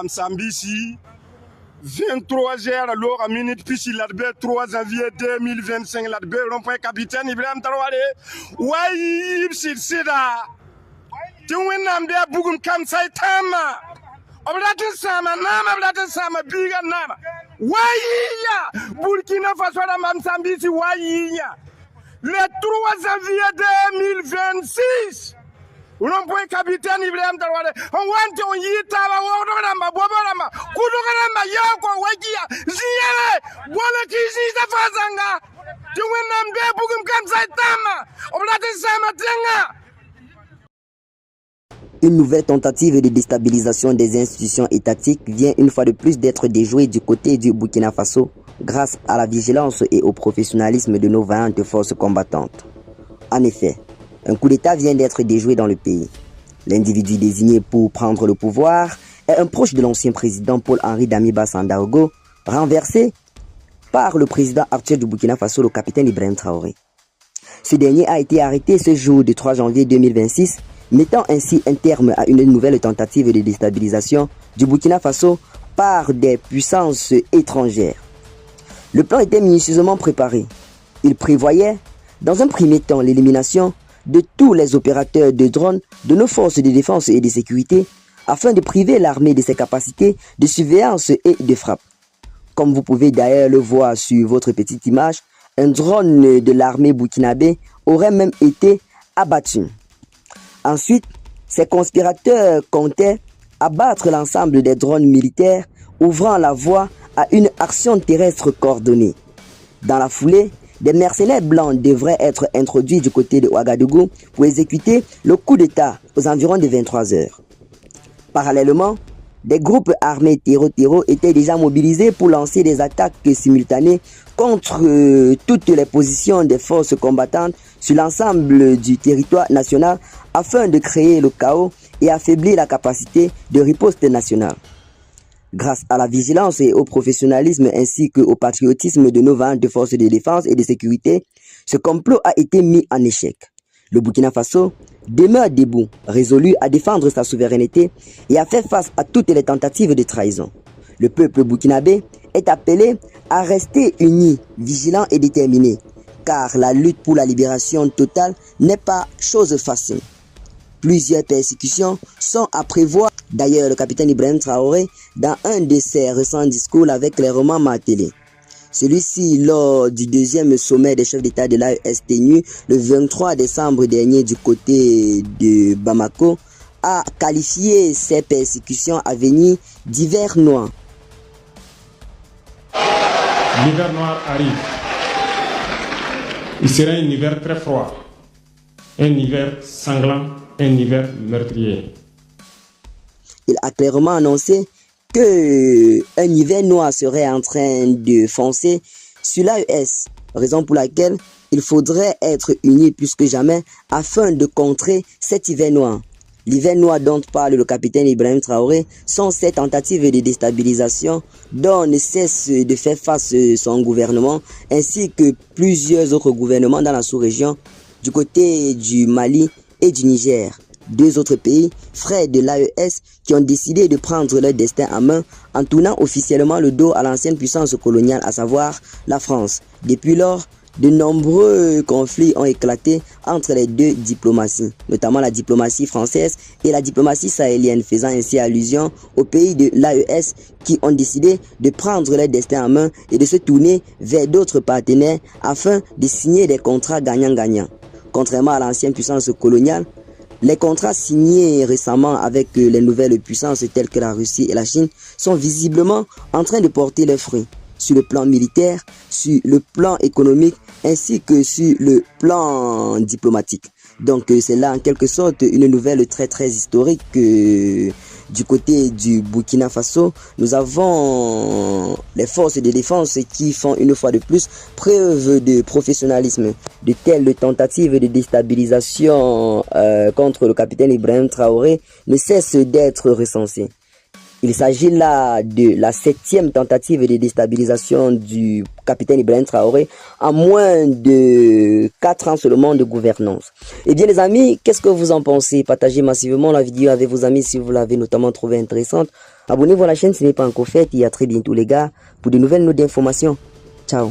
Sambisi, 23h, alors à minute, puis il a 3 janvier 2025, la rond-point capitaine Ibrahim Traoré. Ouais, c'est là. Tu vois, Bougoum Kansai Tama. Oblatan Sama, Nama, Oblatan Sama, Biga Nama. Ouais, Burkina Faso, Mam Sambisi, ouais. Le 3 janvier 2026. Rond-point capitaine Ibrahim Traoré. On want to yitaba wodorama boborama kudugarama yako wagia ziere wala kisi zafazanga tuwenambe bugum kamsa tama oblate sama tenga. Une nouvelle tentative de déstabilisation des institutions étatiques vient une fois de plus d'être déjouée du côté du Burkina Faso grâce à la vigilance et au professionnalisme de nos vaillantes forces combattantes. En effet, un coup d'État vient d'être déjoué dans le pays. L'individu désigné pour prendre le pouvoir est un proche de l'ancien président Paul-Henri Damiba Sandaogo, renversé par le président actuel du Burkina Faso, le capitaine Ibrahim Traoré. Ce dernier a été arrêté ce jour du 3 janvier 2026, mettant ainsi un terme à une nouvelle tentative de déstabilisation du Burkina Faso par des puissances étrangères. Le plan était minutieusement préparé. Il prévoyait, dans un premier temps, l'élimination de tous les opérateurs de drones de nos forces de défense et de sécurité afin de priver l'armée de ses capacités de surveillance et de frappe. Comme vous pouvez d'ailleurs le voir sur votre petite image, un drone de l'armée burkinabé aurait même été abattu. Ensuite, ces conspirateurs comptaient abattre l'ensemble des drones militaires, ouvrant la voie à une action terrestre coordonnée. Dans la foulée, des mercenaires blancs devraient être introduits du côté de Ouagadougou pour exécuter le coup d'État aux environs de 23 heures. Parallèlement, des groupes armés terreau étaient déjà mobilisés pour lancer des attaques simultanées contre toutes les positions des forces combattantes sur l'ensemble du territoire national afin de créer le chaos et affaiblir la capacité de riposte nationale. Grâce à la vigilance et au professionnalisme ainsi qu'au patriotisme de nos vaillantes forces de défense et de sécurité, ce complot a été mis en échec. Le Burkina Faso demeure debout, résolu à défendre sa souveraineté et à faire face à toutes les tentatives de trahison. Le peuple burkinabé est appelé à rester uni, vigilant et déterminé, car la lutte pour la libération totale n'est pas chose facile. Plusieurs persécutions sont à prévoir. D'ailleurs, le capitaine Ibrahim Traoré, dans un de ses récents discours, l'avait clairement martelé. Celui-ci, lors du deuxième sommet des chefs d'État de l'AES tenu le 23 décembre dernier du côté de Bamako, a qualifié ces persécutions à venir d'hiver noir. L'hiver noir arrive. Il sera un hiver très froid, un hiver sanglant, un hiver meurtrier. Il a clairement annoncé qu'un hiver noir serait en train de foncer sur l'AES, raison pour laquelle il faudrait être unis plus que jamais afin de contrer cet hiver noir. L'hiver noir dont parle le capitaine Ibrahim Traoré sont ces tentatives de déstabilisation dont ne cesse de faire face son gouvernement ainsi que plusieurs autres gouvernements dans la sous-région du côté du Mali et du Niger. Deux autres pays, frères de l'AES, qui ont décidé de prendre leur destin en main en tournant officiellement le dos à l'ancienne puissance coloniale, à savoir la France. Depuis lors, de nombreux conflits ont éclaté entre les deux diplomaties, notamment la diplomatie française et la diplomatie sahélienne, faisant ainsi allusion aux pays de l'AES qui ont décidé de prendre leur destin en main et de se tourner vers d'autres partenaires afin de signer des contrats gagnant-gagnant. Contrairement à l'ancienne puissance coloniale, les contrats signés récemment avec les nouvelles puissances telles que la Russie et la Chine sont visiblement en train de porter leurs fruits sur le plan militaire, sur le plan économique ainsi que sur le plan diplomatique. Donc c'est là en quelque sorte une nouvelle très historique du côté du Burkina Faso. Nous avons les forces de défense qui font une fois de plus preuve de professionnalisme. De telles tentatives de déstabilisation contre le capitaine Ibrahim Traoré ne cessent d'être recensées. Il s'agit là de la 7e tentative de déstabilisation du capitaine Ibrahim Traoré en moins de 4 ans seulement de gouvernance. Eh bien les amis, qu'est-ce que vous en pensez? Partagez massivement la vidéo avec vos amis si vous l'avez notamment trouvée intéressante. Abonnez-vous à la chaîne si ce n'est pas encore fait et à très bientôt les gars pour de nouvelles notes d'informations. Ciao.